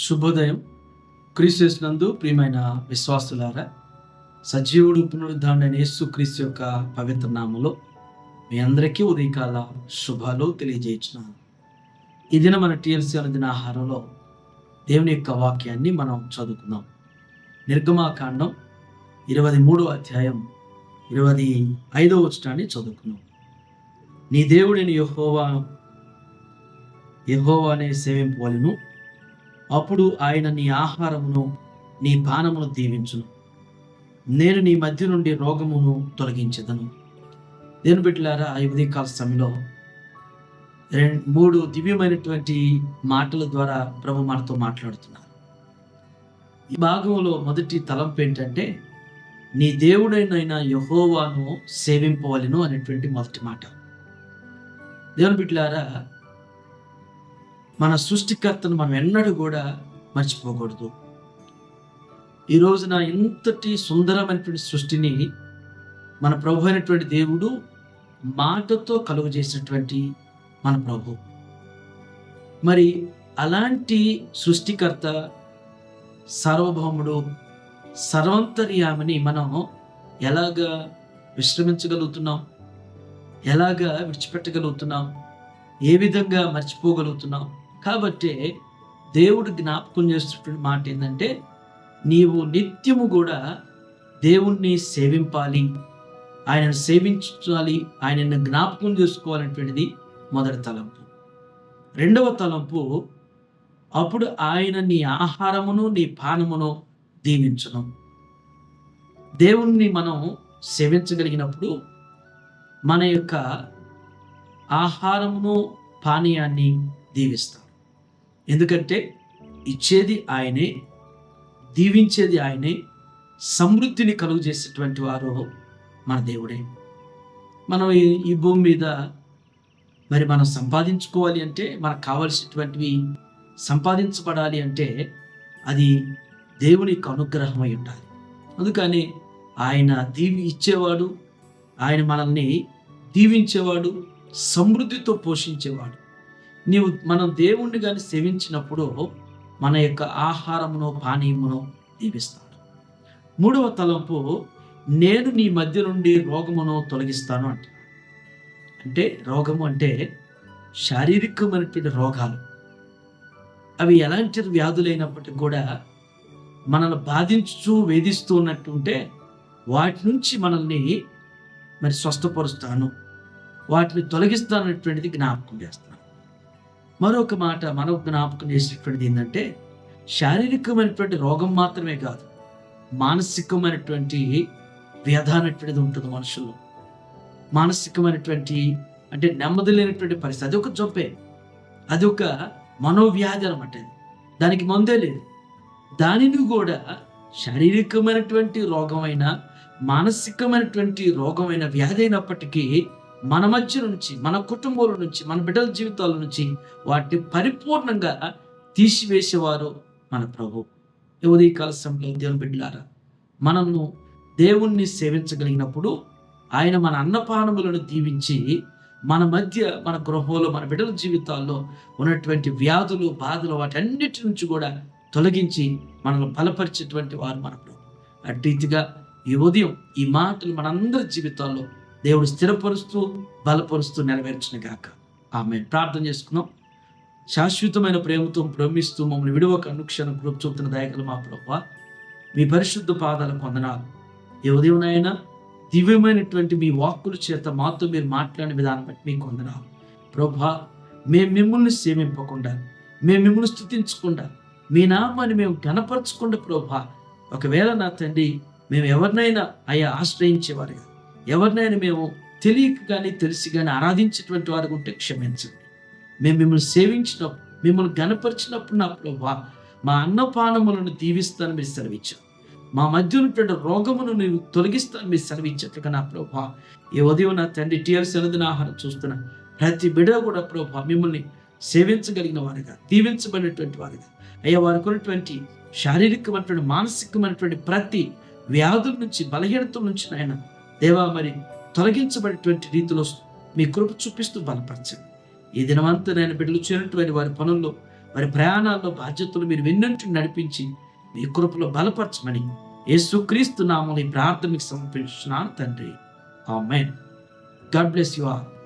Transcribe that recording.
శుభోదయం. క్రీస్తునందు ప్రియమైన విశ్వాసులారా, సజీవుడు పునరుద్ధారుడైన యేసుక్రీస్తు యొక్క పవిత్ర నామములో మీ అందరికీ ఉదయకాల శుభాలు తెలియజేయుచున్నాను. ఈ దిన మన టీఎల్సీ అనుదిన ఆహారంలో దేవుని యొక్క వాక్యాన్ని మనం చదువుకుందాం. నిర్గమాకాండం 23వ అధ్యాయం 25వ వచనాన్ని చదువుకుందాం. నీ దేవుడైన యెహోవానే సేవింపవలెను, అప్పుడు ఆయన నీ ఆహారమును నీ పానమును దీవించును. నేను నీ మధ్య నుండి రోగమును తొలగించెదను. దేవుని బిడ్డలారా, ఈ ఉదయకాల సమయంలో 3 దివ్యమైనటువంటి మాటల ద్వారా ప్రభు మనతో మాట్లాడుతున్నారు. ఈ భాగంలో మొదటి తలంపు ఏంటంటే, నీ దేవుడైన యెహోవాను సేవింపవలెను అనేటువంటి మొదటి మాట. దేవుని బిడ్డలారా, మన సృష్టికర్తను మనం ఎన్నడూ కూడా మర్చిపోకూడదు. ఈ రోజున ఇంతటి సుందరమైనటువంటి సృష్టిని మన ప్రభు అయినటువంటి దేవుడు మాటతో కలుగు చేసినటువంటి మన ప్రభు. మరి అలాంటి సృష్టికర్త, సార్వభౌముడు, సర్వంతర్యామిని మనం ఎలాగా విశ్రమించగలుగుతున్నాం? ఎలాగా విడిచిపెట్టగలుగుతున్నాం? ఏ విధంగా మర్చిపోగలుగుతున్నాం? కాబట్టి దేవుడు జ్ఞాపకం చేస్తున్న మాట ఏంటంటే, నీవు నిత్యము కూడా దేవుణ్ణి సేవింపాలి, ఆయనను సేవించాలి, ఆయనను జ్ఞాపకం చేసుకోవాలనేటువంటిది మొదటి తలంపు. రెండవ తలంపు, అప్పుడు ఆయన నీ ఆహారమును నీ పానమును దీవించును. దేవుణ్ణి మనం సేవించగలిగినప్పుడు మన యొక్క ఆహారమును పానీయాన్ని దీవిస్తాం. ఎందుకంటే ఇచ్చేది ఆయనే, దీవించేది ఆయనే, సమృద్ధిని కలుగు చేసేటువంటి వారు మన దేవుడే. మనం ఈ భూమి మీద మరి మనం సంపాదించుకోవాలి అంటే, మనకు కావలసినటువంటివి సంపాదించబడాలి అంటే అది దేవుని యొక్క అనుగ్రహం అయి ఉండాలి. అందుకని ఆయన ఇచ్చేవాడు, ఆయన మనల్ని దీవించేవాడు, సమృద్ధితో పోషించేవాడు. మనం దేవుణ్ణి కానీ సేవించినప్పుడు మన యొక్క ఆహారమును పానీయమును దీవిస్తాడు. మూడవ తలంపు, నేను నీ మధ్య నుండి రోగమును తొలగిస్తాను అంటే రోగము అంటే శారీరకమైనటువంటి రోగాలు. అవి ఎలాంటి వ్యాధులైనప్పటికీ కూడా మనల్ని బాధించు వేధిస్తూ ఉన్నట్టుంటే వాటి నుంచి మనల్ని మరి స్వస్థపరుస్తాను, వాటిని తొలగిస్తానటువంటిది జ్ఞాపకం చేస్తాను. మరొక మాట మనం జ్ఞాపకం చేసేటువంటిది ఏంటంటే, శారీరకమైనటువంటి రోగం మాత్రమే కాదు, మానసికమైనటువంటి వ్యధ అనేటువంటిది ఉంటుంది మనుషుల్లో. మానసికమైనటువంటి అంటే నెమ్మది లేనటువంటి పరిస్థితి, అది ఒక జబ్బే, అది ఒక మనోవ్యాధి అనమాట. దానికి మందే లేదు. దానిని కూడా శారీరకమైనటువంటి రోగమైన, మానసికమైనటువంటి రోగమైన వ్యాధి అయినప్పటికీ మన మధ్య నుంచి, మన కుటుంబాల నుంచి, మన బిడ్డల జీవితాల నుంచి వాటిని పరిపూర్ణంగా తీసివేసేవారు మన ప్రభు. ఉదయకాల సమయంలో దేవుని బిడ్డలారా, మనము దేవుణ్ణి సేవించగలిగినప్పుడు ఆయన మన అన్నపానములను దీవించి మన మధ్య, మన గృహంలో, మన బిడ్డల జీవితాల్లో ఉన్నటువంటి వ్యాధులు, బాధలు వాటన్నిటి నుంచి కూడా తొలగించి మనల్ని బలపరిచేటువంటి వారు మన ప్రభు. అటు రీతిగా ఈ ఉదయం ఈ మాటలు మనందరి జీవితాల్లో దేవుడు స్థిరపరుస్తూ, బలపరుస్తూ నెరవేర్చును గాక. ఆమేన్. ప్రార్థన చేసుకుందాం. శాశ్వతమైన ప్రేమతో ప్రేమిస్తూ మమ్మల్ని విడువక అనుక్షణం కృప చూపుతున్న దయగల మా ప్రభువా, మీ పరిశుద్ధ పాదాలకు వందనాలు. ఈ ఉదయం దివ్యమైనటువంటి మీ వాక్కుల చేత మాతో మీరు మాట్లాడిన విధానం బట్టి మీకు వందనాలు ప్రభువా. మేము మిమ్మల్ని సేవింపకుండా, మేము మిమ్మల్ని స్తుతించకుండా, మీ నామాన్ని మేము ఘనపరచకుండా ప్రభువా, ఒకవేళ నా తండ్రి మేము ఎవరినైనా ఆశ్రయించేవారుగా, ఎవరినైనా మేము తెలియక కానీ తెలిసి కానీ ఆరాధించేటువంటి వారు ఉంటే క్షమించండి. మేము మిమ్మల్ని సేవించినప్పుడు, మిమ్మల్ని గణపరిచినప్పుడు నా ప్రభువా, మా అన్నపానములను దీవిస్తాను మీరు సెలవిచ్చారు. మా మధ్య ఉన్నటువంటి రోగమును నేను తొలగిస్తాను మీరు సెలవిచ్చేట్లుగా నా ప్రభువా, ఈ ఉదయం నా తండ్రి టీఆర్ఎస్ అనుదిన ఆహారం చూస్తున్న ప్రతి బిడ్డ కూడా ప్రభువా మిమ్మల్ని సేవించగలిగిన వారుగా, దీవించబడినటువంటి వారుగా, వారికి ఉన్నటువంటి శారీరకమైనటువంటి, మానసికమైనటువంటి ప్రతి వ్యాధుల నుంచి, బలహీనతల నుంచి నాయన దేవా మరి తొలగించబడేటువంటి రీతిలో మీ కృప చూపిస్తూ బలపరచండి. ఈ దినమంతా నేను బిడ్డలు చేరినటువంటి వారి పనుల్లో వారి ప్రయాణాల్లో బాధ్యతలు మీరు వెన్నంటి నడిపించి మీ కృపలో బలపరచమని యేసుక్రీస్తు నామములో ఈ ప్రార్థనకు సమర్పించుచున్నాను తండ్రి. Amen. God bless you all.